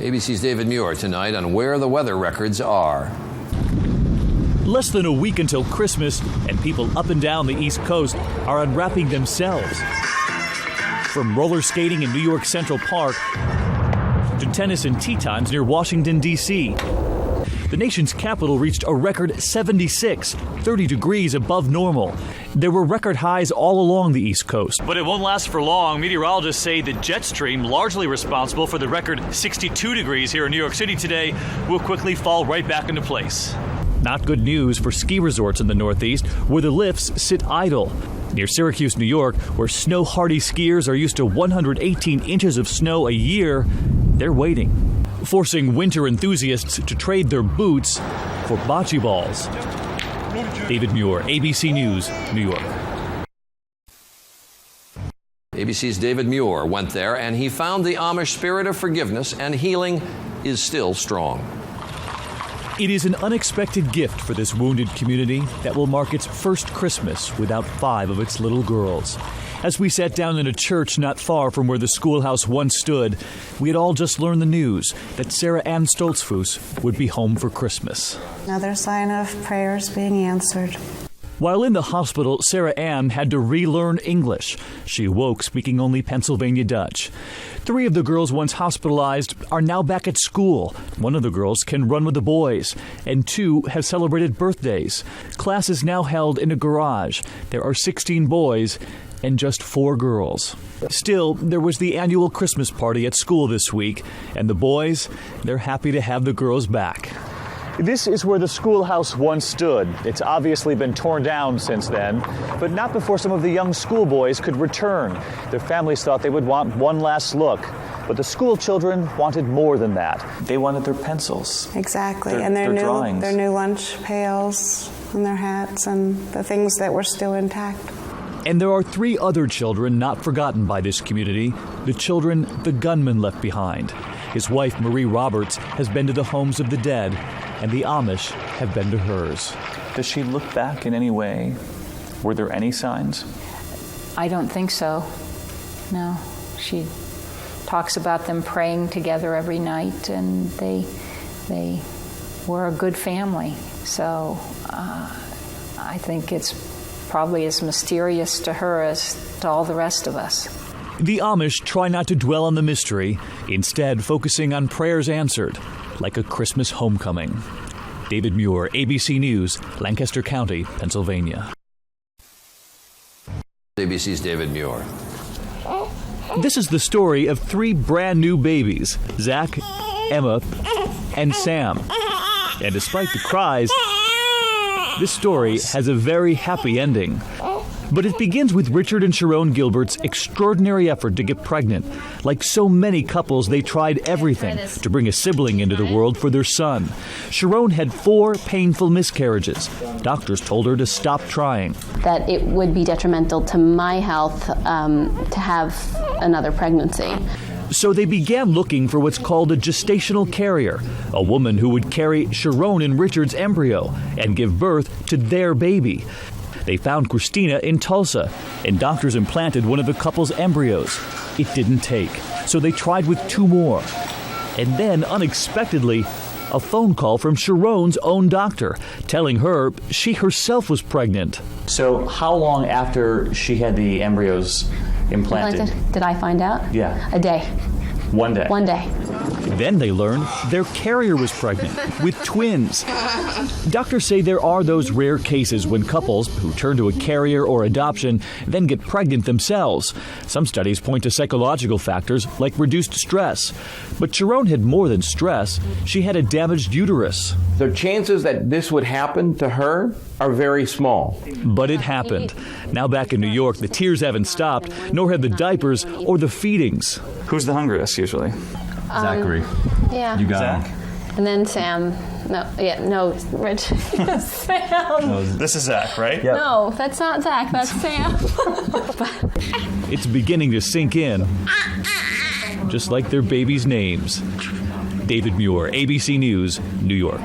ABC's David Muir tonight on where the weather records are. Less than a week until Christmas, and people up and down the East Coast are unwrapping themselves. From roller skating in New York Central Park to tennis and tea times near Washington, D.C. The nation's capital reached a record 76, 30 degrees above normal. There were record highs all along the East Coast. But it won't last for long. Meteorologists say the jet stream, largely responsible for the record 62 degrees here in New York City today, will quickly fall right back into place. Not good news for ski resorts in the Northeast, where the lifts sit idle. Near Syracuse, New York, where snow-hardy skiers are used to 118 inches of snow a year, they're waiting, forcing winter enthusiasts to trade their boots for bocce balls. David Muir, ABC News, New York. ABC's David Muir went there, and he found the Amish spirit of forgiveness and healing is still strong. It is an unexpected gift for this wounded community that will mark its first Christmas without 5 of its little girls. As we sat down in a church not far from where the schoolhouse once stood, we had all just learned the news that Sarah Ann Stoltzfus would be home for Christmas. Another sign of prayers being answered. While in the hospital, Sarah Ann had to relearn English. She awoke speaking only Pennsylvania Dutch. 3 of the girls once hospitalized are now back at school. 1 of the girls can run with the boys, and 2 have celebrated birthdays. Class is now held in a garage. There are 16 boys and just 4 girls. Still, there was the annual Christmas party at school this week, and the boys, they're happy to have the girls back. This is where the schoolhouse once stood. It's obviously been torn down since then, but not before some of the young schoolboys could return. Their families thought they would want one last look, but the school children wanted more than that. They wanted their pencils. Exactly, and their drawings. Their new lunch pails and their hats and the things that were still intact. And there are 3 other children not forgotten by this community, the children the gunman left behind. His wife, Marie Roberts, has been to the homes of the dead, and the Amish have been to hers. Does she look back in any way? Were there any signs? I don't think so. No. She talks about them praying together every night, and they were a good family. So I think it's probably as mysterious to her as to all the rest of us. The Amish try not to dwell on the mystery, instead focusing on prayers answered, like a Christmas homecoming. David Muir, ABC News, Lancaster County, Pennsylvania. ABC's David Muir. This is the story of 3 brand new babies, Zach, Emma, and Sam. And despite the cries, this story has a very happy ending. But it begins with Richard and Sharon Gilbert's extraordinary effort to get pregnant. Like so many couples, they tried everything to bring a sibling into the world for their son. Sharon had 4 painful miscarriages. Doctors told her to stop trying. That it would be detrimental to my health to have another pregnancy. So they began looking for what's called a gestational carrier, a woman who would carry Sharon and Richard's embryo and give birth to their baby. They found Christina in Tulsa, and doctors implanted one of the couple's embryos. It didn't take, so they tried with 2 more. And then, unexpectedly, a phone call from Sharon's own doctor, telling her she herself was pregnant. So how long after she had the embryos implanted? Did I find out? Yeah. A day. 1 day? 1 day. Then they learned their carrier was pregnant with twins. Doctors say there are those rare cases when couples who turn to a carrier or adoption then get pregnant themselves. Some studies point to psychological factors like reduced stress. But Sharon had more than stress. She had a damaged uterus. The chances that this would happen to her are very small. But it happened. Now back in New York, the tears haven't stopped, nor have the diapers or the feedings. Who's the hungriest usually? Zachary. Yeah. You got Zach? him. And then Sam. No, Rich. Sam. This is Zach, right? Yep. No, that's not Zach, that's Sam. It's beginning to sink in, just like their babies' names. David Muir, ABC News, New York.